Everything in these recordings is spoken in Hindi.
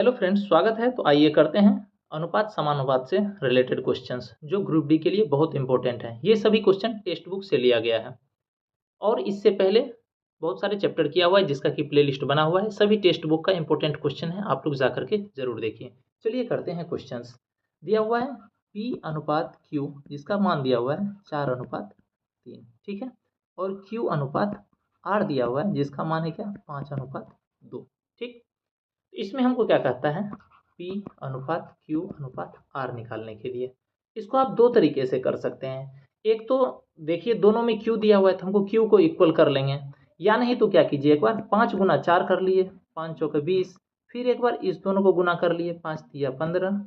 हेलो फ्रेंड्स, स्वागत है। तो आइए करते हैं अनुपात समानुपात से रिलेटेड क्वेश्चंस जो ग्रुप डी के लिए बहुत इंपॉर्टेंट है। ये सभी क्वेश्चन टेक्स्ट बुक से लिया गया है और इससे पहले बहुत सारे चैप्टर किया हुआ है जिसका कि प्लेलिस्ट बना हुआ है। सभी टेक्स्ट बुक का इंपॉर्टेंट क्वेश्चन है, आप लोग जा करके जरूर देखिए। चलिए करते हैं क्वेश्चंस। दिया हुआ है P अनुपात Q जिसका मान दिया हुआ है 4:3, ठीक है। और Q अनुपात R दिया हुआ है जिसका मान है क्या 5:2, ठीक। इसमें हमको क्या कहता है P अनुपात Q अनुपात R निकालने के लिए इसको आप दो तरीके से कर सकते हैं। एक तो देखिए दोनों में Q दिया हुआ है तो हमको Q को इक्वल कर लेंगे, या नहीं तो क्या कीजिए एक बार 5 गुना 4 कर लिए, 5 चौके 20, फिर एक बार इस दोनों को गुना कर लिए, 5 तिया 15,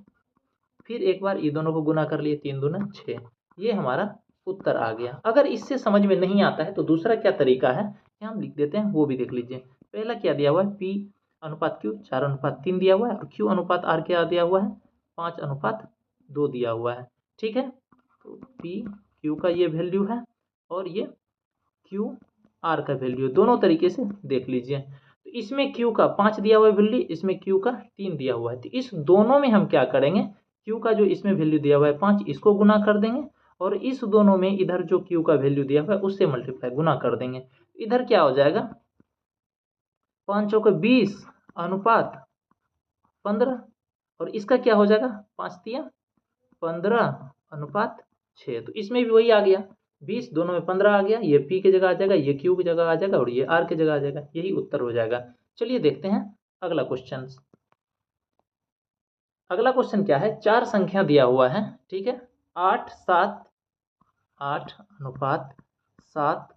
फिर एक बार ये दोनों को गुना कर लिए, 3 दूना 6। ये हमारा उत्तर आ गया। अगर इससे समझ में नहीं आता है तो दूसरा क्या तरीका है कि हम लिख देते हैं, वो भी देख लीजिए। पहला क्या दिया हुआ है P अनुपात Q 4:3 दिया हुआ है और Q अनुपात R क्या दिया हुआ है 5:2 दिया हुआ है, ठीक है। तो P Q का ये वैल्यू है और ये Q R का वैल्यू, दोनों तरीके से देख लीजिए। तो इसमें Q का 5 दिया हुआ है वैल्यू, इसमें Q का 3 दिया हुआ है। तो इस दोनों में हम क्या करेंगे, Q का जो इसमें वैल्यू दिया हुआ है 5 इसको गुना कर देंगे और इस दोनों में इधर जो Q का वैल्यू दिया हुआ है उससे मल्टीप्लाई गुना कर देंगे। इधर क्या हो जाएगा 5 चौके 20 अनुपात 15 और इसका क्या हो जाएगा 5 तिया 15 अनुपात 6। तो इसमें भी वही आ गया 20, दोनों में 15 आ गया। ये P की जगह आ जाएगा, ये Q की जगह आ जाएगा और ये R की जगह आ जाएगा। यही उत्तर हो जाएगा। चलिए देखते हैं अगला क्वेश्चन। अगला क्वेश्चन क्या है, चार संख्या दिया हुआ है, ठीक है। 8 7 8 अनुपात 7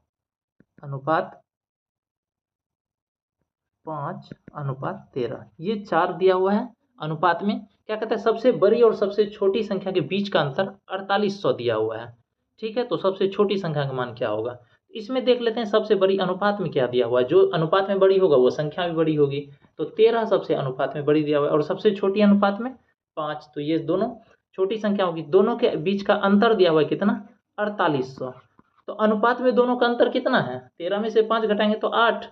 अनुपात 5:13, ये चार दिया हुआ है। अनुपात में क्या कहता है, सबसे बड़ी और सबसे छोटी संख्या के बीच का अंतर 4800 दिया हुआ है, ठीक है। तो सबसे छोटी संख्या का मान क्या होगा, इसमें देख लेते हैं सबसे बड़ी अनुपात में क्या दिया हुआ है। जो अनुपात में बड़ी होगा वो संख्या भी बड़ी होगी, तो 13 सबसे अनुपात में बड़ी दिया हुआ है और सबसे छोटी अनुपात में 5। तो ये दोनों छोटी संख्या होगी, दोनों के बीच का अंतर दिया हुआ है कितना 4800। तो अनुपात में दोनों का अंतर कितना है, 13 में से 5 घटाएंगे तो 8।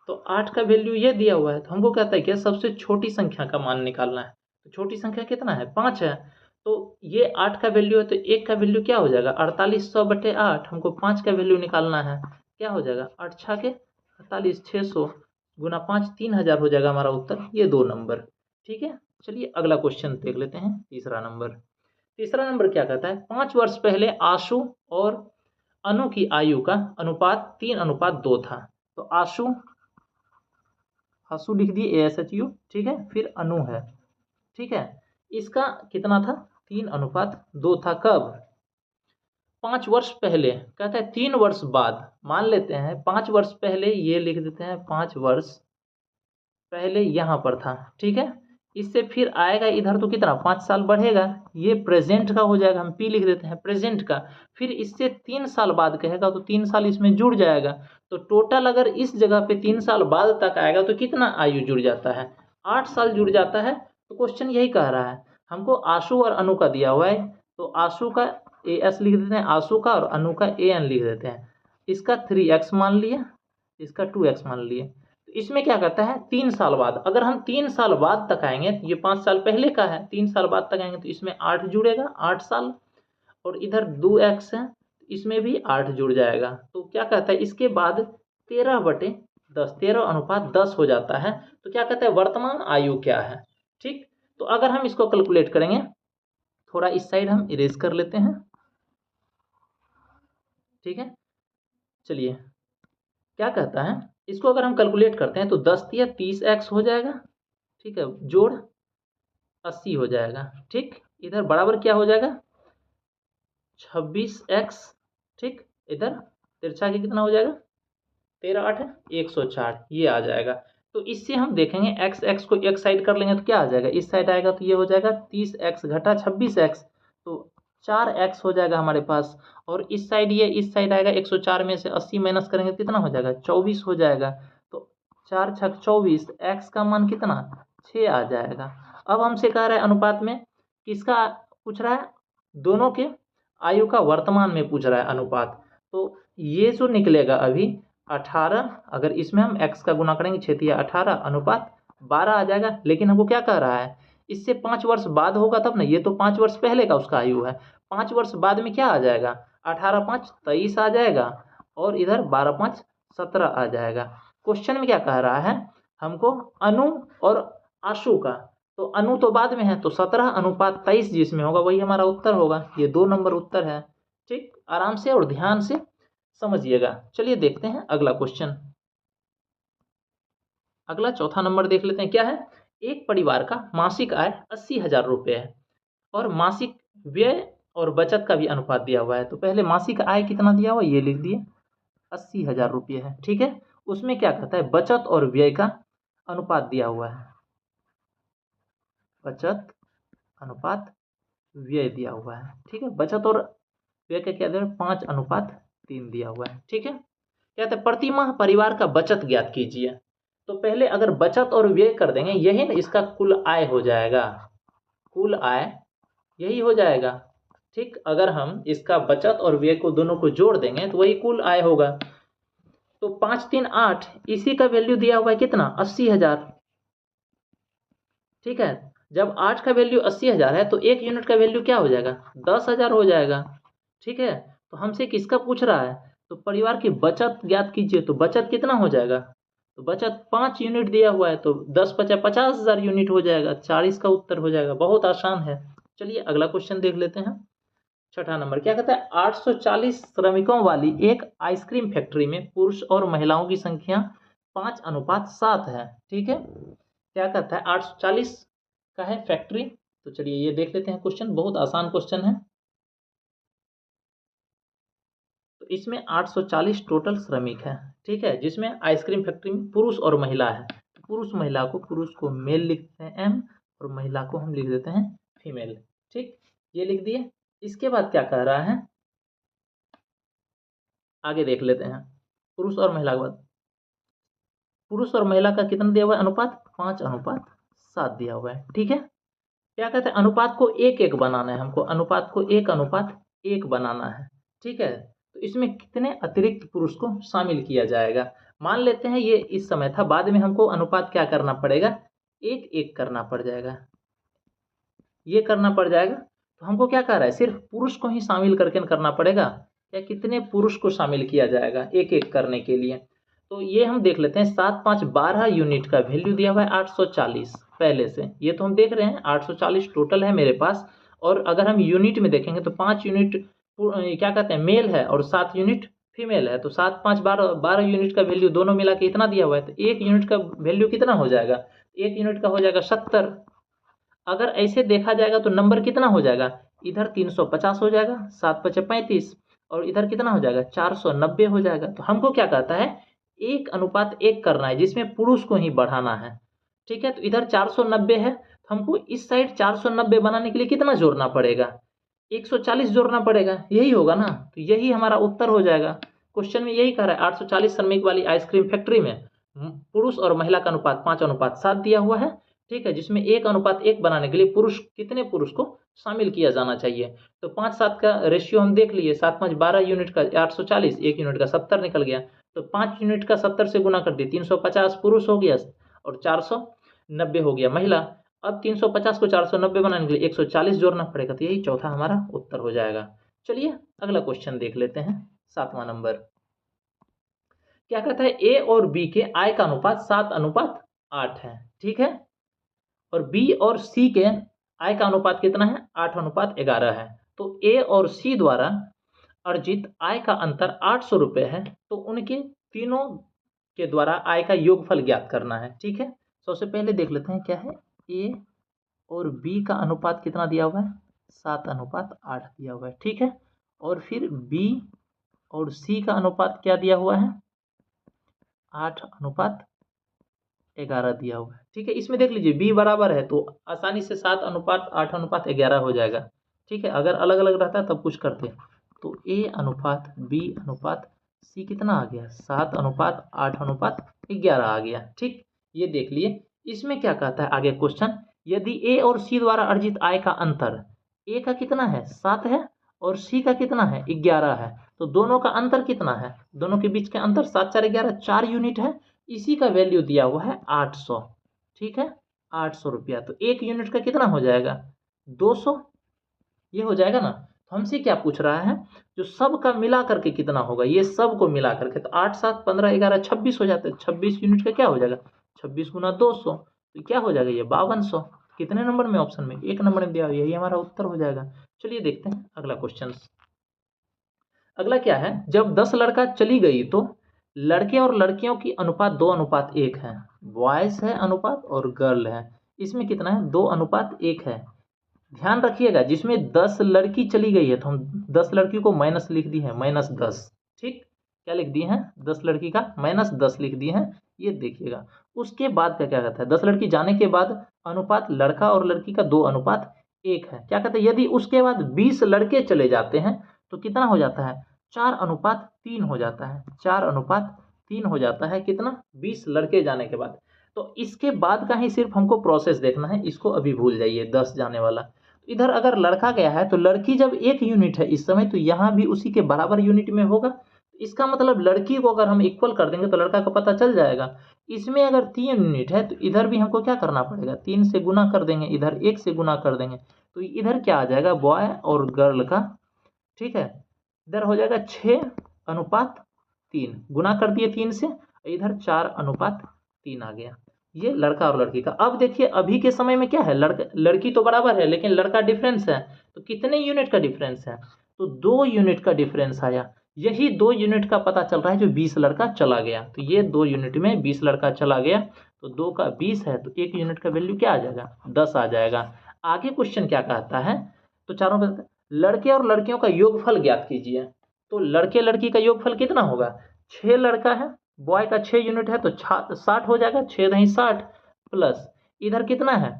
तो 8 का वैल्यू ये दिया हुआ है, तो हमको कहता है कि सबसे छोटी संख्या का मान निकालना है। तो छोटी संख्या कितना है 5 है। तो ये 8 का वैल्यू है तो 1 का वैल्यू क्या हो जाएगा 4800/8। हमको 5 का वैल्यू निकालना है, क्या हो जाएगा 8 छा के 48, 600 गुना 5 3000 हो जाएगा हमारा उत्तर। ये 2 नंबर, ठीक है। चलिए अगला क्वेश्चन देख लेते हैं। तीसरा नंबर, तीसरा नंबर क्या कहता है, 5 वर्ष पहले आशु और अनु की आयु का अनुपात 3:2 था। तो आशु लिख दिए ASHU, ठीक है। फिर अनु है, ठीक है। इसका कितना था 3:2 था। कब 5 वर्ष पहले, कहता है 3 वर्ष बाद। मान लेते हैं 5 वर्ष पहले, ये लिख देते हैं 5 वर्ष पहले यहाँ पर था, ठीक है। इससे फिर आएगा इधर तो कितना 5 साल बढ़ेगा, ये प्रेजेंट का हो जाएगा, हम P लिख देते हैं प्रेजेंट का। फिर इससे 3 साल बाद कहेगा तो 3 साल इसमें जुड़ जाएगा। तो टोटल अगर इस जगह पे 3 साल बाद तक आएगा तो कितना आयु जुड़ जाता है 8 साल जुड़ जाता है। तो क्वेश्चन यही कह रहा है, हमको आशु और अनु का दिया हुआ है तो आशु का AS लिख देते हैं, आशु का, और अनु का AN लिख देते हैं। इसका 3x मान लिया, इसका 2x मान लिए। इसमें क्या कहता है 3 साल बाद, अगर हम 3 साल बाद तक आएंगे, ये 5 साल पहले का है, 3 साल बाद तक आएंगे तो इसमें 8 जुड़ेगा 8 साल, और इधर 2x है इसमें भी 8 जुड़ जाएगा। तो क्या कहता है इसके बाद 13/10, 13:10 हो जाता है। तो क्या कहता है वर्तमान आयु क्या है, ठीक। तो अगर हम इसको कैलकुलेट करेंगे, थोड़ा इस साइड हम इरेज कर लेते हैं, ठीक है। चलिए क्या कहता है, इसको अगर हम कैलकुलेट करते हैं तो 10 या 30x हो जाएगा, ठीक है, जोड़ 80 हो जाएगा, ठीक। इधर बराबर क्या हो जाएगा 26x, ठीक। इधर तिरछा के कितना हो जाएगा 13 8 104, ये आ जाएगा। तो इससे हम देखेंगे x को एक साइड कर लेंगे तो क्या आ जाएगा, इस साइड आएगा तो ये हो जाएगा 30x घटा 26x, तो 4x हो जाएगा हमारे पास। और इस साइड ये इस साइड आएगा 104 में से 80 माइनस करेंगे तो कितना हो जाएगा 24 हो जाएगा। तो 4 छक 24, x का मान कितना 6 आ जाएगा। अब हमसे कह रहा है अनुपात में किसका पूछ रहा है, दोनों के आयु का वर्तमान में पूछ रहा है अनुपात। तो ये जो निकलेगा अभी 18, अगर इसमें हम x का गुना करेंगे 6 × 18 अनुपात 12 आ जाएगा। लेकिन हमको क्या कह रहा है, इससे 5 वर्ष बाद होगा तब ना, ये तो 5 वर्ष पहले का उसका आयु है। 5 वर्ष बाद में क्या आ जाएगा, 18 5 23 आ जाएगा, और इधर 12 5 17 आ जाएगा। क्वेश्चन में क्या कह रहा है हमको, अनु और आशु का, तो अनु तो बाद में है, तो 17:23 जिसमें होगा वही हमारा उत्तर होगा। ये 2 नंबर उत्तर है। ठीक, आराम से और ध्यान से समझिएगा। चलिए देखते हैं अगला क्वेश्चन। अगला चौथा नंबर देख लेते हैं, क्या है। एक परिवार का मासिक आय 80,000 रुपये है और मासिक व्यय और बचत का भी अनुपात दिया हुआ है। तो पहले मासिक आय कितना दिया हुआ है ये लिख दिए, 80,000 रुपये है। ठीक है, उसमें क्या कहता है, बचत और व्यय का अनुपात दिया हुआ है, बचत अनुपात व्यय दिया हुआ है। ठीक है, बचत और व्यय का क्या दिया है, 5:3 दिया हुआ है। ठीक है, क्या कहते हैं, प्रति माह परिवार का बचत ज्ञात कीजिए। तो पहले अगर बचत और व्यय कर देंगे, यही ना इसका कुल आय हो जाएगा, कुल आय यही हो जाएगा। ठीक, अगर हम इसका बचत और व्यय को दोनों को जोड़ देंगे तो वही कुल आय होगा। तो 5 3 8, इसी का वैल्यू दिया हुआ है कितना, 80,000। ठीक है, जब 8 का वैल्यू 80,000 है तो 1 यूनिट का वैल्यू क्या हो जाएगा, 10,000 हो जाएगा। ठीक है, तो हमसे किसका पूछ रहा है, तो परिवार की बचत ज्ञात कीजिए। तो बचत कितना हो जाएगा, तो बचत 5 यूनिट दिया हुआ है, तो 10 50 50,000 यूनिट हो जाएगा। 40 का उत्तर हो जाएगा। बहुत आसान है। चलिए अगला क्वेश्चन देख लेते हैं। छठा नंबर क्या कहता है, 840 श्रमिकों वाली एक आइसक्रीम फैक्ट्री में पुरुष और महिलाओं की संख्या 5:7 है। ठीक है, क्या कहता है, 840 का है फैक्ट्री। तो चलिए ये देख लेते हैं क्वेश्चन, बहुत आसान क्वेश्चन है। तो इसमें 840 टोटल श्रमिक है। ठीक है, जिसमें आइसक्रीम फैक्ट्री में पुरुष और महिला है। तो पुरुष को मेल लिखते हैं एम, और महिला को हम लिख देते हैं फीमेल। ठीक, ये लिख दिए। इसके बाद क्या कह रहा है, आगे देख लेते हैं। पुरुष और महिला के बाद, पुरुष और महिला का कितना दिया हुआ है अनुपात, 5:7 दिया हुआ है। ठीक है, क्या कहते हैं, अनुपात को 1:1 बनाना है हमको, अनुपात को 1:1 बनाना है। ठीक है, तो इसमें कितने अतिरिक्त पुरुष को शामिल किया जाएगा। मान लेते हैं ये इस समय था, बाद में हमको अनुपात क्या करना पड़ेगा, 1:1 करना पड़ जाएगा, ये करना पड़ जाएगा। तो हमको क्या कह रहा है, सिर्फ पुरुष को ही शामिल करके करना पड़ेगा, या कितने पुरुष को शामिल किया जाएगा 1:1 करने के लिए। तो ये हम देख लेते हैं, 7 5 12 यूनिट का वैल्यू दिया हुआ है 840 पहले से, ये तो हम देख रहे हैं 840 टोटल है मेरे पास। और अगर हम यूनिट में देखेंगे तो 5 यूनिट क्या कहते हैं मेल है और 7 यूनिट फीमेल है। तो 7 5 12 यूनिट का वैल्यू दोनों मिला के इतना दिया हुआ है। तो 1 यूनिट का वैल्यू कितना हो जाएगा, 1 यूनिट का हो जाएगा 70। अगर ऐसे देखा जाएगा तो नंबर कितना हो जाएगा, इधर 350 हो जाएगा, 7 5 35, और इधर कितना हो जाएगा 490 हो जाएगा। तो हमको क्या कहता है, 1:1 करना है, जिसमें पुरुष को ही बढ़ाना है। ठीक है, तो इधर 490 है, तो हमको इस साइड 490 बनाने के लिए कितना जोड़ना पड़ेगा, 140 जोड़ना पड़ेगा, यही होगा ना। तो यही हमारा उत्तर हो जाएगा। क्वेश्चन में यही कह रहा है, 840 श्रमिक वाली आइसक्रीम फैक्ट्री में पुरुष और महिला का अनुपात 5:7 दिया हुआ है। ठीक है, जिसमें 1:1 बनाने के लिए कितने पुरुष को शामिल किया जाना चाहिए। तो 5 7 का रेशियो हम देख लिए, 7 5 12 यूनिट का 840, 1 यूनिट का 70 निकल गया। तो 5 यूनिट का 70 से गुना कर दिए, 350 पुरुष हो गया और 490 हो गया महिला। अब 350 को 490 बनाने के लिए 140 जोड़ना पड़ेगा। तो यही चौथा हमारा उत्तर हो जाएगा। चलिए अगला क्वेश्चन देख लेते हैं, 7वां नंबर क्या कहता है, ए और बी के आय का अनुपात 7:8 है। ठीक है, और बी और सी के आय का अनुपात कितना है, 8:11 है। तो ए और सी द्वारा अर्जित आय का अंतर 800 रुपये है। तो उनके तीनों के द्वारा आय का योगफल ज्ञात करना है। ठीक है, सबसे पहले देख लेते हैं क्या है, ए और बी का अनुपात कितना दिया हुआ है, 7:8 दिया हुआ है। ठीक है, और फिर बी और सी का अनुपात क्या दिया हुआ है, 8:11 दिया हुआ है। ठीक है, इसमें देख लीजिए बी बराबर है तो आसानी से 7:8:11 हो जाएगा। ठीक है, अगर अलग अलग रहता तब कुछ करते। तो ए अनुपात बी अनुपात सी कितना आ गया, 7:8:11 आ गया। ठीक, ये देख लिए। इसमें क्या कहता है आगे क्वेश्चन, यदि ए और सी द्वारा अर्जित आय का अंतर, ए का कितना है 7 है और सी का कितना है 11 है, तो दोनों का अंतर कितना है, दोनों के बीच का अंतर 7 4 11 4 यूनिट है। इसी का वैल्यू दिया हुआ है 800। ठीक है, 800 रुपया। तो 1 यूनिट का कितना हो जाएगा, 200, ये हो जाएगा ना। तो हमसे क्या पूछ रहा है, जो सब का मिला करके कितना होगा, ये सब को मिला करके, तो 8 7 15 11 26 हो जाता है। 26 यूनिट का क्या हो जाएगा, 26 गुना 200, तो क्या हो जाएगा, ये 5200। कितने नंबर में, ऑप्शन में 1 नंबर में दिया हुआ, यही हमारा उत्तर हो जाएगा। चलिए देखते हैं अगला क्वेश्चन। अगला क्या है, जब 10 लड़का चली गई तो लड़के और लड़कियों की अनुपात 2:1 है। बॉयज है अनुपात और गर्ल है, इसमें कितना है, 2:1 है। ध्यान रखिएगा, जिसमें 10 लड़की चली गई है तो हम 10 लड़की को माइनस लिख दी है, -10। ठीक, क्या लिख दिए हैं, 10 लड़की का -10 लिख दिए हैं। ये देखिएगा, उसके बाद का क्या कहता है, 10 लड़की जाने के बाद अनुपात लड़का और लड़की का 2:1 है। क्या कहते हैं, यदि उसके बाद 20 लड़के चले जाते हैं तो कितना हो जाता है, 4:3 हो जाता है। 4:3 हो जाता है, कितना, 20 लड़के जाने के बाद। तो इसके बाद का ही सिर्फ हमको प्रोसेस देखना है, इसको अभी भूल जाइए, 10 जाने वाला। इधर अगर लड़का गया है तो लड़की जब 1 यूनिट है इस समय, तो यहाँ भी उसी के बराबर यूनिट में होगा। इसका मतलब लड़की को अगर हम इक्वल कर देंगे तो लड़का का पता चल जाएगा। इसमें अगर 3 यूनिट है तो इधर भी हमको क्या करना पड़ेगा, 3 से गुना कर देंगे, इधर 1 से गुना कर देंगे, तो इधर क्या आ जाएगा, बॉय और गर्ल का, ठीक है, इधर हो जाएगा 6:3, गुना कर दिए 3 से, इधर 4:3 आ गया। ये लड़का और लड़की का। अब देखिए अभी के समय में क्या है, लड़की तो बराबर है लेकिन लड़का डिफरेंस है, तो कितने यूनिट का डिफरेंस है, तो 2 यूनिट का डिफरेंस आया। यही 2 यूनिट का पता चल रहा है जो 20 लड़का चला गया, तो ये 2 यूनिट में 20 लड़का चला गया, तो 2 का 20 है, तो 1 यूनिट का वैल्यू क्या आ जाएगा, 10 आ जाएगा। आगे क्वेश्चन क्या कहता है, तो चारों में लड़के और लड़कियों का योगफल ज्ञात कीजिए। तो लड़के लड़की का योगफल कितना होगा, 6 लड़का है, बॉय का 6 यूनिट है तो 60 हो जाएगा, 6 दही 60, प्लस इधर कितना है,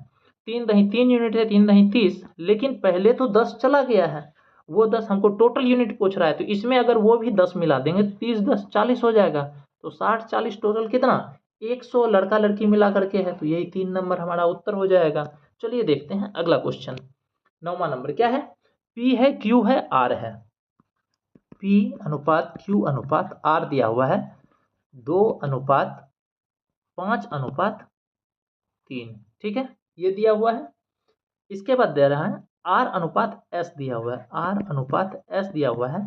3 दही 3 यूनिट है, 3 दही 30, लेकिन पहले तो 10 चला गया है, वो 10 हमको टोटल यूनिट पूछ रहा है, तो इसमें अगर वो भी 10 मिला देंगे तो 30 10 40 हो जाएगा, तो 60 40 टोटल कितना, 100 लड़का लड़की मिला करके है, तो यही 3 नंबर हमारा उत्तर हो जाएगा। चलिए देखते हैं अगला क्वेश्चन। 9वां नंबर क्या है, P है, Q है, R है। P अनुपात Q अनुपात R दिया हुआ है 2:5:3, ठीक है, ये दिया हुआ है। इसके बाद दे रहा है R अनुपात S दिया हुआ है, R अनुपात S दिया हुआ है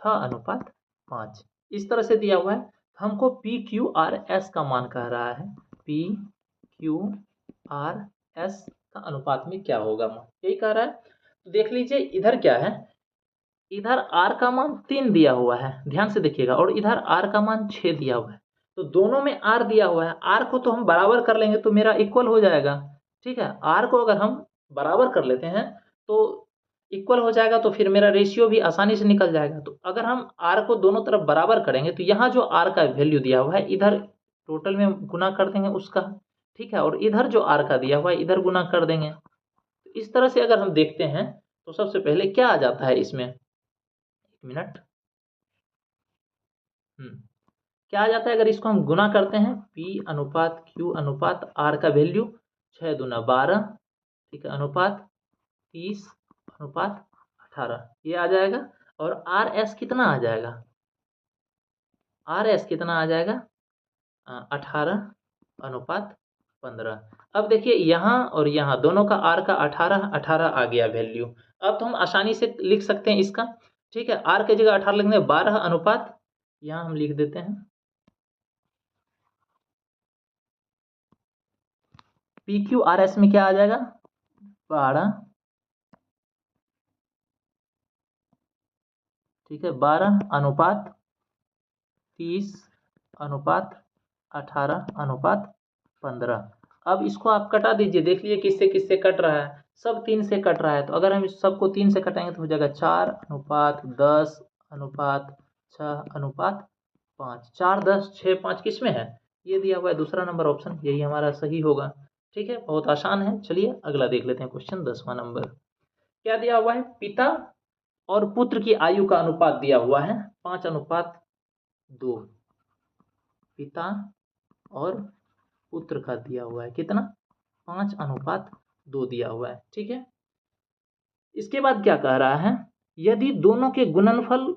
6:5, इस तरह से दिया हुआ है। हमको PQRS का मान कह रहा है, PQRS का अनुपात में क्या होगा, यही कह रहा है। तो देख लीजिए इधर क्या है, इधर R का मान 3 दिया हुआ है, ध्यान से देखिएगा, और इधर R का मान 6 दिया हुआ है, तो दोनों में R दिया हुआ है, R को तो हम बराबर कर लेंगे तो मेरा इक्वल हो जाएगा, ठीक है। R को अगर हम बराबर कर लेते हैं तो इक्वल हो जाएगा, तो फिर मेरा रेशियो भी आसानी से निकल जाएगा। तो अगर हम R को दोनों तरफ बराबर करेंगे तो यहाँ जो R का वैल्यू दिया हुआ है इधर टोटल में गुना कर देंगे उसका, ठीक है, और इधर जो R का दिया हुआ है इधर गुना कर देंगे। तो इस तरह से अगर हम देखते हैं तो सबसे पहले क्या आ जाता है इसमें, एक मिनट, क्या आ जाता है, अगर इसको हम गुना करते हैं, P अनुपात Q अनुपात R का वैल्यू 6 दूना 12, ठीक है, अनुपात 30:18, ये आ जाएगा। और RS कितना आ जाएगा, RS कितना आ जाएगा, 18:15। अब देखिए यहाँ और यहाँ दोनों का R का 18 आ गया वैल्यू। अब तो हम आसानी से लिख सकते हैं इसका, ठीक है, R की जगह 18 लिख देंगे, 12 अनुपात, यहाँ हम लिख देते हैं PQRS में क्या आ जाएगा, 12, ठीक है, 12:30:18:15। अब इसको आप कटा दीजिए, देख लीजिए किससे किससे कट रहा है, सब 3 से कट रहा है। तो अगर हम इस सबको 3 से कटाएंगे तो हो जाएगा 4:10:6:5, 4 10 6 5 किस में है, ये दिया हुआ है दूसरा नंबर ऑप्शन, यही हमारा सही होगा, ठीक है, बहुत आसान है। चलिए अगला देख लेते हैं क्वेश्चन। 10वां नंबर क्या दिया हुआ है, पिता और पुत्र की आयु का अनुपात दिया हुआ है 5:2, पिता और पुत्र का दिया हुआ है कितना, 5:2 दिया हुआ है, ठीक है। इसके बाद क्या कह रहा है, यदि दोनों के गुणनफल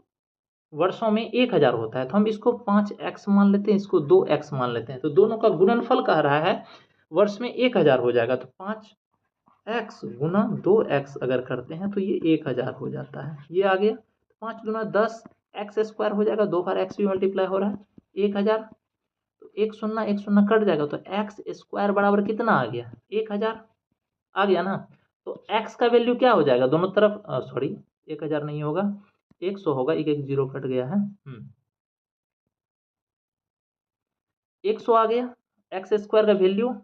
वर्षों में 1000 होता है तो हम इसको 5x मान लेते हैं, इसको 2x मान लेते हैं। तो दोनों का गुणनफल कह रहा है वर्ष में 1000 हो जाएगा, तो 5x गुना 2x अगर करते हैं तो ये 1000 हो जाता है। ये आ गया 5 गुना 10 एक्स स्क्वायर हो जाएगा, 2 बार एक्स भी मल्टीप्लाई हो रहा है 1000, तो एक शून्य कट जाएगा, तो एक्स स्क्वायर बराबर कितना आ गया 1000 आ गया ना। तो एक्स का वैल्यू क्या हो जाएगा दोनों तरफ, सॉरी 1000 नहीं होगा 100 होगा, एक एक जीरो कट गया है 100 आ गया एक्स स्क्वायर का वैल्यू।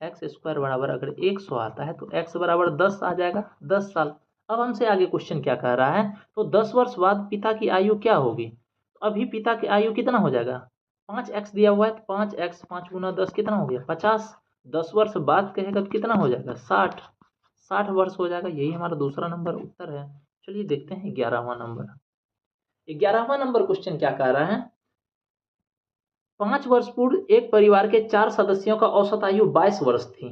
एक्स स्क्वायर बराबर अगर 100 आता है तो एक्स बराबर 10 आ जाएगा, 10 साल। अब हमसे आगे क्वेश्चन क्या कह रहा है, तो 10 वर्ष बाद पिता की आयु क्या होगी। तो अभी पिता की आयु कितना हो जाएगा, 5x दिया हुआ है, तो 5x 5 गुना 10 कितना हो गया 50। 10 वर्ष बाद कहेगा तो कितना हो जाएगा 60 वर्ष हो जाएगा। यही हमारा दूसरा नंबर उत्तर है। चलिए देखते हैं 11वां नंबर। 11वां नंबर क्वेश्चन क्या कह रहा है, 5 वर्ष पूर्व एक परिवार के 4 सदस्यों का औसत आयु 22 वर्ष थी।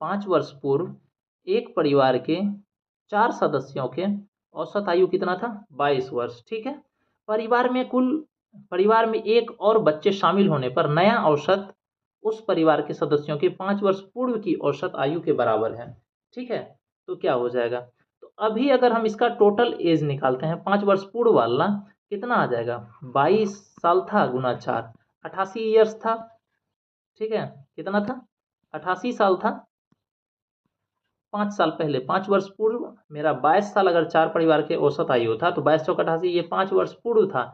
5 वर्ष पूर्व एक परिवार के 4 सदस्यों के औसत आयु कितना था 22 वर्ष, ठीक है। परिवार में एक और बच्चे शामिल होने पर नया औसत उस परिवार के सदस्यों के 5 वर्ष पूर्व की औसत आयु के बराबर है, ठीक है। तो क्या हो जाएगा, तो अभी अगर हम इसका टोटल एज निकालते हैं 5 वर्ष पूर्व वाला कितना आ जाएगा 22 साल था गुना 4, 88 ईयर्स था, ठीक है। कितना था 88 साल था 5 साल पहले। 5 वर्ष पूर्व मेरा 22 साल अगर 4 परिवार के औसत आयु था तो 22 चौक 88, ये 5 वर्ष पूर्व था।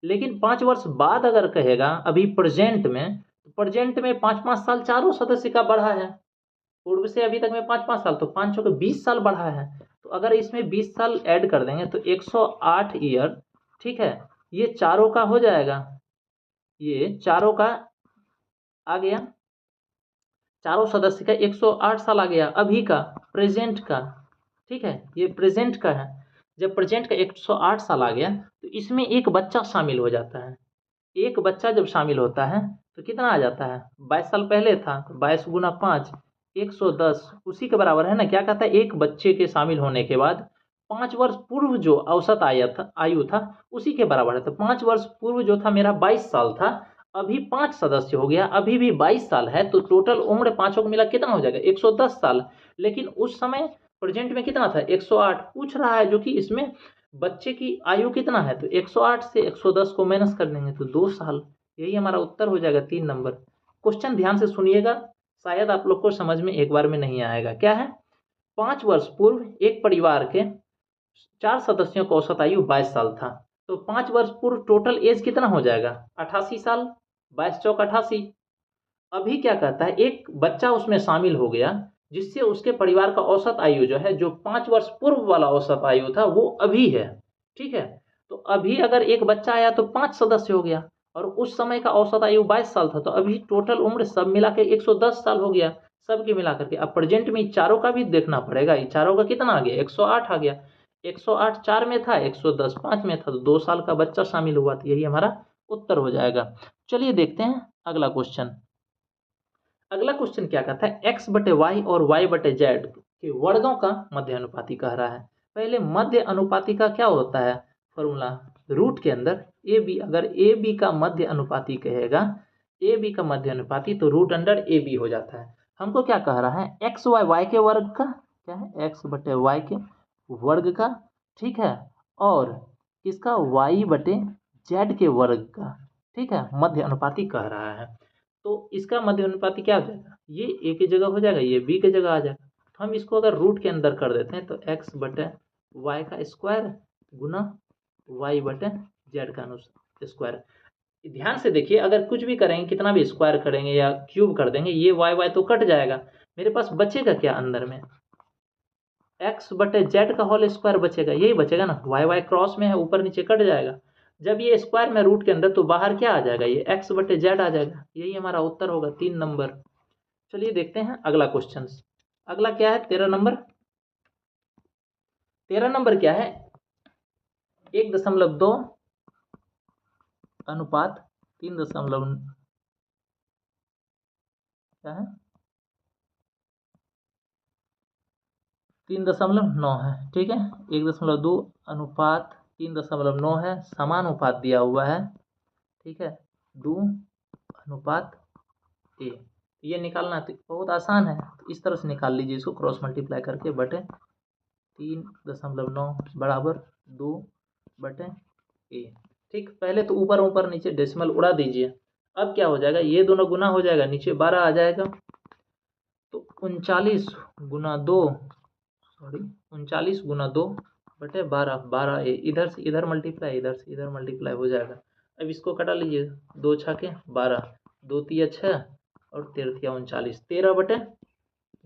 लेकिन 5 वर्ष बाद अगर कहेगा अभी प्रेजेंट में, तो प्रेजेंट में 5-5 साल चारों सदस्य का बढ़ा है, पूर्व से अभी तक में 5-5 साल, तो 5 चौक 20 साल बढ़ा है। तो अगर इसमें 20 साल ऐड कर देंगे तो 108 ईयर, ठीक है। ये चारों का हो जाएगा, ये चारों का आ गया, चारों सदस्य का 108 साल आ गया अभी का प्रेजेंट का, ठीक है। ये प्रेजेंट का है। जब प्रेजेंट का 108 साल आ गया तो इसमें एक बच्चा शामिल हो जाता है। एक बच्चा जब शामिल होता है तो कितना आ जाता है 22 साल पहले था, 22 गुना 5 110 उसी के बराबर है ना। क्या कहता है, एक बच्चे के शामिल होने के बाद 5 वर्ष पूर्व जो औसत आयु था उसी के बराबर है। तो 5 वर्ष पूर्व जो था मेरा 22 साल था, अभी 5 सदस्य हो गया, अभी भी 22 साल है, तो टोटल उम्र पांचों को मिला कितना हो जाएगा 110 साल। लेकिन उस समय प्रेजेंट में कितना था 108 पूछ रहा है, जो कि इसमें बच्चे की आयु कितना है, तो 108 से 110 को माइनस कर देंगे तो 2 साल। यही हमारा उत्तर हो जाएगा 3 नंबर। क्वेश्चन ध्यान से सुनिएगा, शायद आप लोग को समझ में एक बार में नहीं आएगा। क्या है, 5 वर्ष पूर्व एक परिवार के 4 सदस्यों का औसत आयु 22 साल था, तो 5 वर्ष पूर्व टोटल एज कितना हो जाएगा 88 साल, 22 चौक 88। अभी क्या कहता है, एक बच्चा उसमें शामिल हो गया जिससे उसके परिवार का औसत आयु जो है, जो 5 वर्ष पूर्व वाला औसत आयु था वो अभी है, ठीक है। तो अभी अगर एक बच्चा आया तो 5 सदस्य हो गया, और उस समय का औसत आयु 22 साल था, तो अभी टोटल उम्र सब मिला के 110 साल हो गया सबके मिला करके। अब प्रेजेंट में चारों का भी देखना पड़ेगा, चारों का कितना आ गया 108 आ गया, 108 4 में था, 110 5 में था, तो 2 साल का बच्चा शामिल हुआ, तो यही हमारा उत्तर हो जाएगा। चलिए देखते हैं अगला क्वेश्चन। अगला क्वेश्चन क्या कहता है, एक्स बटे वाई और वाई बटे जेड के वर्गों का मध्य अनुपाती कह रहा है। पहले मध्य अनुपाती का क्या होता है फॉर्मूला, रूट के अंदर ए बी, अगर ए बी का मध्य अनुपाती कहेगा, ए बी का मध्य अनुपाती, तो रूट अंडर ए बी हो जाता है। हमको क्या कह रहा है, एक्स वाई वाई के वर्ग का, क्या है एक्स बटे वाई के वर्ग का, ठीक है, और किसका वाई बटे जेड के वर्ग का, ठीक है, मध्य अनुपाती कह रहा है। तो इसका मध्य अनुपाती क्या हो जाएगा, ये ए की जगह हो जाएगा, ये बी की जगह आ जाएगा। तो हम इसको अगर रूट के अंदर कर देते हैं तो एक्स बटे वाई का स्क्वायर गुना वाई बटे जेड का स्क्वायर। ध्यान से देखिए, अगर कुछ भी करेंगे, कितना भी स्क्वायर करेंगे या क्यूब कर देंगे, ये वाई वाई तो कट जाएगा, मेरे पास बचेगा क्या अंदर में, एक्स बटे जेड का होल स्क्वायर बचेगा, यही बचेगा ना, वाई वाई क्रॉस में है, ऊपर नीचे कट जाएगा। जब ये स्क्वायर में रूट के अंदर, तो बाहर क्या आ जाएगा, ये एक्स बटे जेड आ जाएगा। यही हमारा उत्तर होगा 3 नंबर। चलिए देखते हैं अगला क्वेश्चन। अगला क्या है 13 नंबर। 13 नंबर क्या है, 1.2 अनुपात 3 क्या है 3.9 है, ठीक है। 1.2 अनुपात 3.9 है, समानुपात दिया हुआ है, ठीक है, 2 अनुपात ए, ये निकालना तो बहुत आसान है, तो इस तरह से निकाल लीजिए इसको, क्रॉस मल्टीप्लाई करके बटे 3.9 बराबर 2 बटे ए। ठीक, पहले तो ऊपर ऊपर नीचे डेसिमल उड़ा दीजिए। अब क्या हो जाएगा, ये दोनों गुना हो जाएगा, नीचे 12 आ जाएगा, तो 39 गुना 2, सॉरी 39 गुना 2 बटे 12, 12 ए, इधर से इधर मल्टीप्लाई, इधर से इधर मल्टीप्लाई हो जाएगा। अब इसको कटा लीजिए, 2 छके 12, 2 तिया 6 और 13 तिया 39, 13 बटे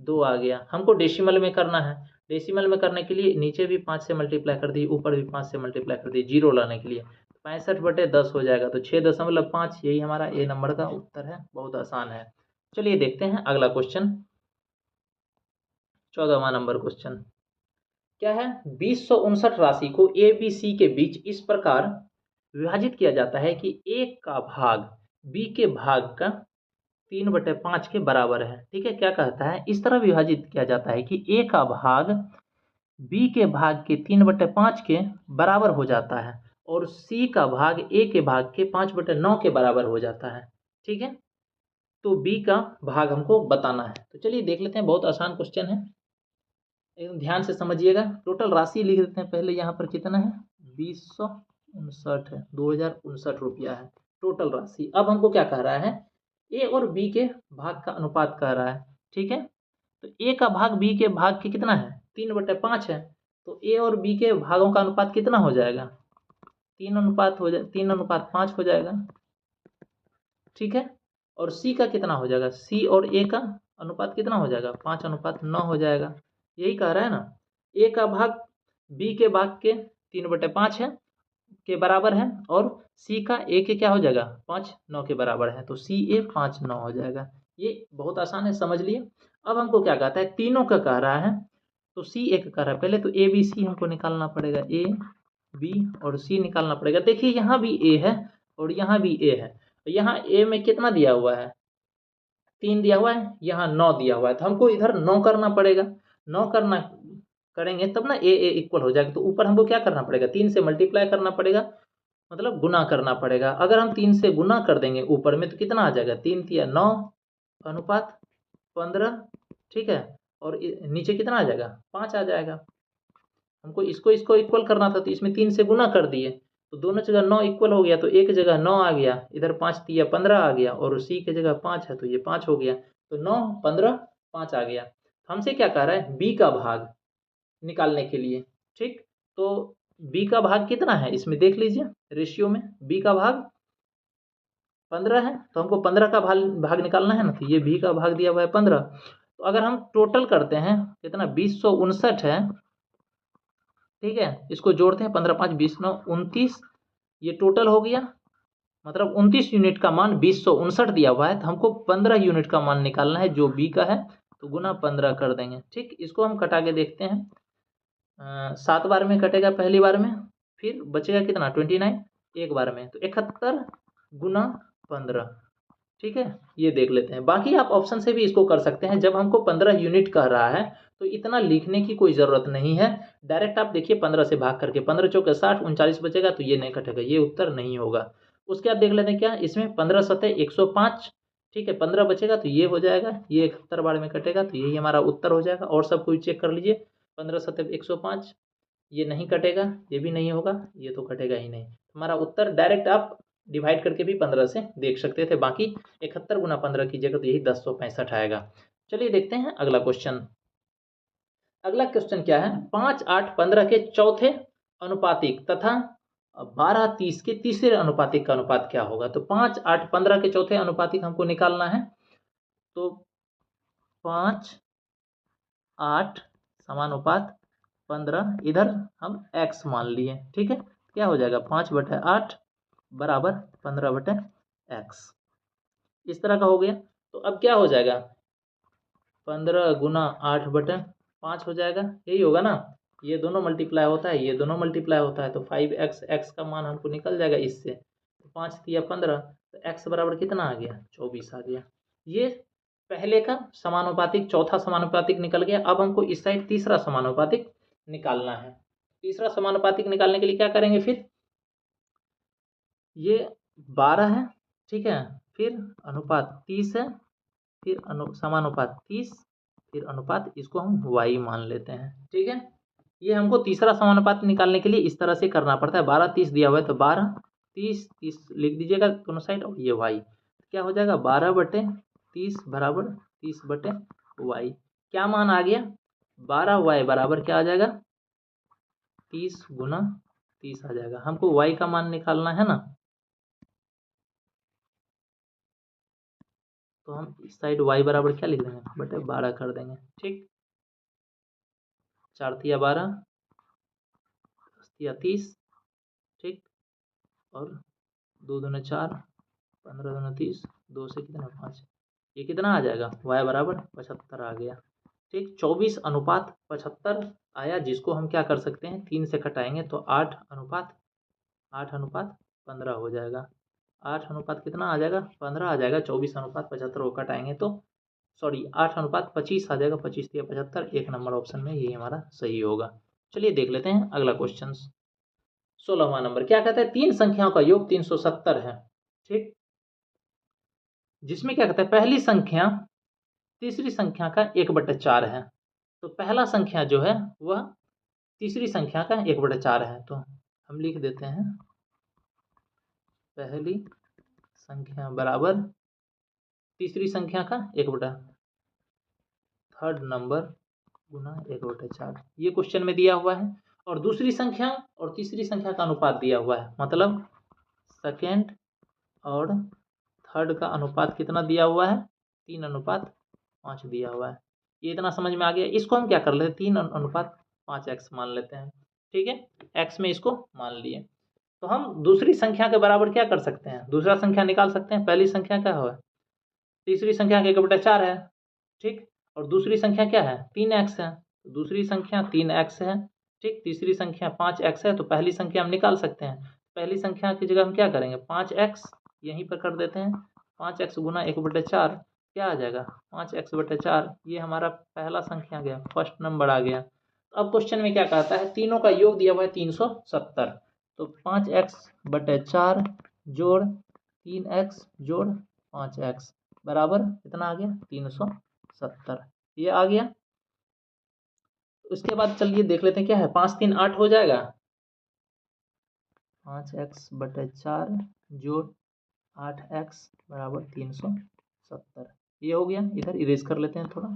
2 आ गया। हमको डेसिमल में करना है, डेसिमल में करने के लिए नीचे भी 5 से मल्टीप्लाई कर दिए, ऊपर भी 5 से मल्टीप्लाई कर दिए, जीरो लाने के लिए 65 बटे 10 हो जाएगा, तो 6.5, यही हमारा ए नंबर का उत्तर है। बहुत आसान है। चलिए देखते हैं अगला क्वेश्चन, 14वां नंबर क्वेश्चन क्या है। 2059 राशि को ए बी सी के बीच इस प्रकार विभाजित किया जाता है कि ए का भाग बी के भाग का 3/5 के बराबर है। ठीक है, क्या कहता है, इस तरह विभाजित किया जाता है कि ए का भाग बी के भाग के 3/5 के बराबर हो जाता है और सी का भाग ए के भाग के 5/9 के बराबर हो जाता है। ठीक है, तो बी का भाग हमको बताना है। तो चलिए देख लेते हैं, बहुत आसान क्वेश्चन है, एकदम ध्यान से समझिएगा। टोटल राशि लिख देते हैं पहले, यहाँ पर कितना है, 2059 है, 2059 रुपया है टोटल राशि। अब हमको क्या कह रहा है, ए और बी के भाग का अनुपात कह रहा है। ठीक है, तो ए का भाग बी के भाग के कितना है, 3/5 है, तो ए और बी के भागों का अनुपात कितना हो जाएगा, 3:5 हो जाएगा। ठीक है, और सी का कितना हो जाएगा, सी और ए का अनुपात कितना हो जाएगा, 5:9 हो जाएगा। यही कह रहा है ना, ए का भाग बी के भाग के 3/5 है के बराबर है, और सी का ए के क्या हो जाएगा, 5/9 के बराबर है, तो सी ए 5/9 हो जाएगा। ये बहुत आसान है, समझ लिए। अब हमको क्या कहता है, तीनों का कह रहा है, तो सी ए का कह रहा है, पहले तो ए बी सी हमको निकालना पड़ेगा, ए बी और सी निकालना पड़ेगा। देखिए यहाँ भी ए है और यहाँ भी ए है, यहाँ ए में कितना दिया हुआ है, 3 दिया हुआ है, यहाँ 9 दिया हुआ है, तो हमको इधर 9 करना पड़ेगा। 9 करना करेंगे तब ना ए ए इक्वल हो जाएगा, तो ऊपर हमको क्या करना पड़ेगा, 3 से मल्टीप्लाई करना पड़ेगा, मतलब गुना करना पड़ेगा। अगर हम 3 से गुना कर देंगे ऊपर में तो कितना आ जाएगा, 3 तिया 9 अनुपात 15। ठीक है, और नीचे कितना आ जाएगा, 5 आ जाएगा। हमको इसको इसको इक्वल करना था, तो इसमें 3 से गुना कर दिए, तो दोनों जगह 9 इक्वल हो गया, तो एक जगह 9 आ गया, इधर 5 तिया 15 आ गया, और सी की जगह 5 है तो ये 5 हो गया, तो 9 15 5 आ गया। हमसे क्या कह रहा है, बी का भाग निकालने के लिए। ठीक, तो बी का भाग कितना है, इसमें देख लीजिए रेशियो में, बी का भाग 15 है, तो हमको 15 का भाग निकालना है ना, तो ये बी का भाग दिया हुआ है 15। तो अगर हम टोटल करते हैं कितना, 2059 है। ठीक है, इसको जोड़ते हैं, 15 5 20 9 29, ये टोटल हो गया, मतलब 29 यूनिट का मान 2059 दिया हुआ है, तो हमको 15 यूनिट का मान निकालना है जो बी का है, तो गुना 15 कर देंगे। ठीक, इसको हम कटा के देखते हैं, 7 बार में कटेगा पहली बार में, फिर बचेगा कितना 29 एक बार में, तो 71 गुना 15। ठीक है, ये देख लेते हैं। बाकी आप ऑप्शन से भी इसको कर सकते हैं, जब हमको 15 यूनिट कह रहा है तो इतना लिखने की कोई ज़रूरत नहीं है, डायरेक्ट आप देखिए 15 से भाग करके, 15 चौके 60, 39 बचेगा, तो ये नहीं कटेगा, ये उत्तर नहीं होगा। उसके बाद देख लेते हैं क्या इसमें, 15 सतह 105। ठीक है, 15 बचेगा तो ये हो जाएगा, ये 71 बार में कटेगा, तो यही हमारा उत्तर हो जाएगा। और सब कुछ चेक कर लीजिए, 15 सतह 105, ये नहीं कटेगा, ये भी नहीं होगा, ये तो कटेगा ही नहीं। हमारा उत्तर डायरेक्ट आप डिवाइड करके भी 15 से देख सकते थे, बाकी 71 गुना 15 कीजिएगा तो यही 1065 आएगा। चलिए देखते हैं अगला क्वेश्चन। अगला क्वेश्चन क्या है, 5 8 15 के चौथे अनुपातिक तथा 12 30 के तीसरे अनुपातिक का अनुपात क्या होगा। तो 5 8 15 के चौथे अनुपातिक हमको निकालना है, तो 5 8 समानुपात 15, इधर हम x मान लिए। ठीक है, क्या हो जाएगा, 5/8 बराबर 15/x, इस तरह का हो गया। तो अब क्या हो जाएगा, 15 गुना 8/5 हो जाएगा, यही होगा ना, ये दोनों मल्टीप्लाई होता है, ये दोनों मल्टीप्लाई होता है, तो 5x, x का मान हमको निकल जाएगा इससे, तो 5 तिया 15, तो x बराबर कितना आ गया, 24 आ गया। ये पहले का समानुपातिक, चौथा समानुपातिक निकल गया। अब हमको इस साइड तीसरा समानुपातिक निकालना है। तीसरा समानुपातिक निकालने के लिए क्या करेंगे, फिर ये 12 है, ठीक है, फिर अनुपात 30 है, फिर समानुपात 30, फिर अनुपात, इसको हम y मान लेते हैं। ठीक है, ये हमको तीसरा समानुपात निकालने के लिए इस तरह से करना पड़ता है। 12 30 दिया हुआ है तो 12 30 30 लिख दीजिएगा दोनों साइड, और ये y क्या हो जाएगा 12/30 बराबर 30/y। क्या मान आ गया 12y बराबर क्या आ जाएगा 30 गुना 30 आ जाएगा। हमको y का मान निकालना है ना, तो हम इस साइड y बराबर क्या लिख देंगे बटे 12 कर देंगे। ठीक, 4 तिया 12, 10 तिया 30, ठीक, और 2 दूने 4, 15 दूने 30, 2 से कितना 5, ये कितना आ जाएगा y बराबर 75 आ गया। ठीक, 24/75 आया, जिसको हम क्या कर सकते हैं 3 से घटाएंगे तो 8/15 हो जाएगा। 8 अनुपात कितना आ जाएगा 15 आ जाएगा। 24/75 को घटाएंगे तो सॉरी 8/25 आ जाएगा। 25 या 75, 1 नंबर ऑप्शन में यही हमारा सही होगा। चलिए देख लेते हैं अगला क्वेश्चन। 16वां नंबर क्या कहता है, तीन संख्याओं का योग 370 है। ठीक, जिसमें क्या कहता है पहली संख्या तीसरी संख्या का 1/4 है। तो पहला संख्या जो है वह तीसरी संख्या का 1/4 है। तो हम लिख देते हैं पहली संख्या बराबर तीसरी संख्या का 1/, थर्ड नंबर गुना 1/4, ये क्वेश्चन में दिया हुआ है। और दूसरी संख्या और तीसरी संख्या का अनुपात दिया हुआ है, मतलब सेकेंड और थर्ड का अनुपात कितना दिया हुआ है 3:5 दिया हुआ है। ये इतना समझ में आ गया। इसको हम क्या कर लेते हैं 3:5x मान लेते हैं। ठीक है, x में इसको मान लिए। तो हम दूसरी संख्या के बराबर क्या कर सकते हैं, दूसरा संख्या निकाल सकते हैं। पहली संख्या क्या है तीसरी संख्या का 1/4 है। ठीक, और दूसरी संख्या क्या है 3x है, दूसरी संख्या 3x है। ठीक, तीसरी संख्या 5x है। तो पहली संख्या हम निकाल सकते हैं। पहली संख्या की जगह हम क्या करेंगे 5x यहीं पर कर देते हैं। 5x गुना 1/4 क्या आ जाएगा 5x/4, ये हमारा पहला संख्या गया, फर्स्ट नंबर आ गया। अब क्वेश्चन में क्या कहता है तीनों का योग दिया हुआ है 370। तो 5x/4 जोड़ 3x जोड़ 5x बराबर कितना आ गया 370, ये आ गया। उसके बाद चलिए देख लेते हैं क्या है 5 3 8 हो जाएगा। 5x/4 जोड़ 8x बराबर 370, ये हो गया। इधर इरेज कर लेते हैं थोड़ा।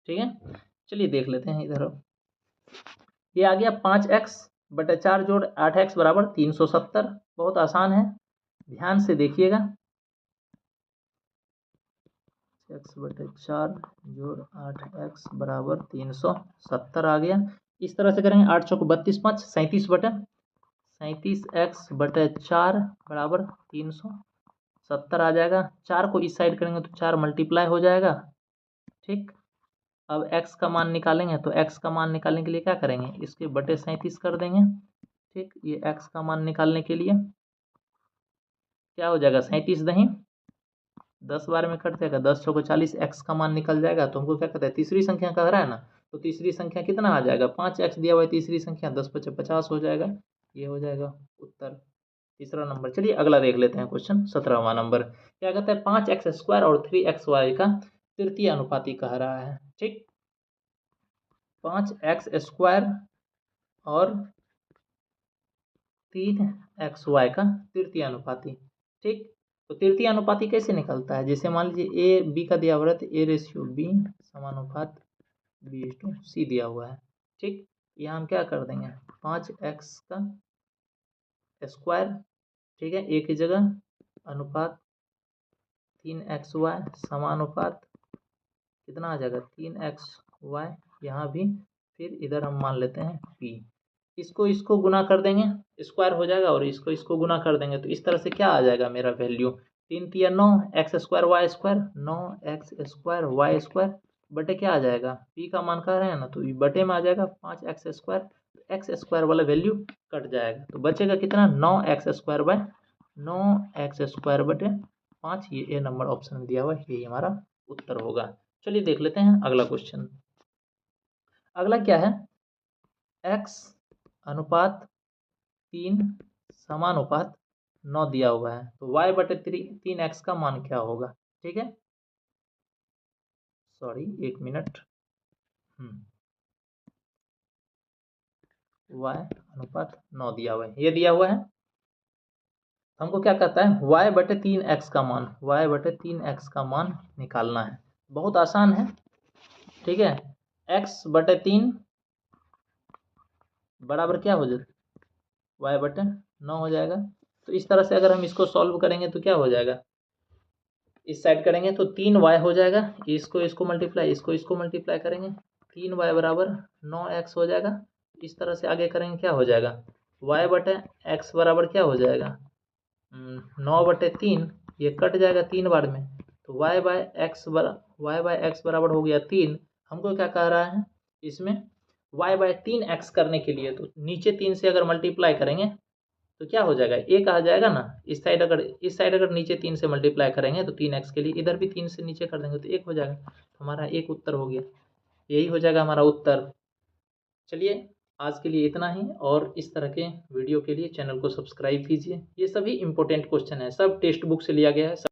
ठीक है, चलिए देख लेते हैं इधर। ये आ गया 5x/4 जोड़ 8x बराबर 370। बहुत आसान है, ध्यान से देखिएगा। x/4 जोड़ 8x बराबर 370 आ गया। इस तरह से करेंगे 8 चौक 32 5 37x/4 बराबर 370 आ जाएगा। 4 को इस साइड करेंगे तो 4 मल्टीप्लाई हो जाएगा। ठीक, अब x का मान निकालेंगे तो x का मान निकालने के लिए क्या करेंगे इसके बटे 37 कर देंगे। ठीक, ये x का मान निकालने के लिए क्या हो जाएगा 37 दही 10 बार में कट जाएगा, 10 चौको 40, x का मान निकल जाएगा। तो हमको क्या कहता है तीसरी संख्या कह रहा है ना, तो तीसरी संख्या कितना आ जाएगा 5x दिया हुआ है तीसरी संख्या, 10 × 5 = 50 हो जाएगा। ये हो जाएगा उत्तर, तीसरा नंबर। चलिए अगला देख लेते हैं क्वेश्चन 17वां नंबर क्या कहता है 5x² और 3xy का तृतीय अनुपाती कह रहा है। ठीक, 5x² और 3xy का तृतीय अनुपाती। ठीक, तो तृतीय अनुपाती कैसे निकलता है, जैसे मान लीजिए a b का दिया हुआ है तो a/b समानुपात b/c दिया हुआ है। ठीक, यहाँ हम क्या कर देंगे 5x का स्क्वायर, ठीक है, a की जगह अनुपात 3xy समानुपात कितना आ जाएगा 3xy, यहाँ भी फिर इधर हम मान लेते हैं p। इसको गुना कर देंगे, स्क्वायर हो जाएगा, और इसको गुना कर देंगे तो इस तरह से क्या आ जाएगा मेरा value 3 × 9 x² y² 9x² y² बटे क्या आ जाएगा p का मान कह रहे हैं ना, तो ये बटे में आ जाएगा 5x², x² वाला वैल्यू कट जाएगा तो बचेगा कितना 9x² बटे 5। ये ए नंबर ऑप्शन में दिया हुआ है, यही हमारा उत्तर होगा। चलिए देख लेते हैं अगला क्वेश्चन। अगला क्या है x/3 समानुपात 9 दिया हुआ है, तो y बटे 3x का मान क्या होगा? ठीक है, सॉरी 1 मिनट। y अनुपात 9 दिया हुआ है, ये दिया हुआ है। हमको क्या कहता है? y बटे 3x का मान, y बटे 3x का मान निकालना है। बहुत आसान है, ठीक है। x बटे 3 बराबर क्या हो जाएगा? y बटे 9 हो जाएगा। तो इस तरह से अगर हम इसको सॉल्व करेंगे तो क्या हो जाएगा? इस साइड करेंगे तो 3y हो जाएगा, इसको मल्टीप्लाई, इसको मल्टीप्लाई करेंगे, 3y बराबर 9x हो जाएगा। इस तरह से आगे करेंगे, क्या हो जाएगा? y बटे x बराबर क्या हो जाएगा? 9 बटे 3, ये कट जाएगा 3 बार में, तो y बाय एक्स बराबर हो गया 3। हमको क्या कह रहा है इसमें? y बाय 3x करने के लिए तो नीचे 3 से अगर मल्टीप्लाई करेंगे तो क्या हो जाएगा? 1 आ जाएगा ना। इस साइड अगर नीचे 3 से मल्टीप्लाई करेंगे तो 3x के लिए इधर भी 3 से नीचे कर देंगे तो 1 हो जाएगा। तो हमारा एक उत्तर हो गया, यही हो जाएगा हमारा उत्तर। चलिए आज के लिए इतना ही, और इस तरह के वीडियो के लिए चैनल को सब्सक्राइब कीजिए। ये सभी इंपॉर्टेंट क्वेश्चन है, सब टेक्स्ट बुक से लिया गया है।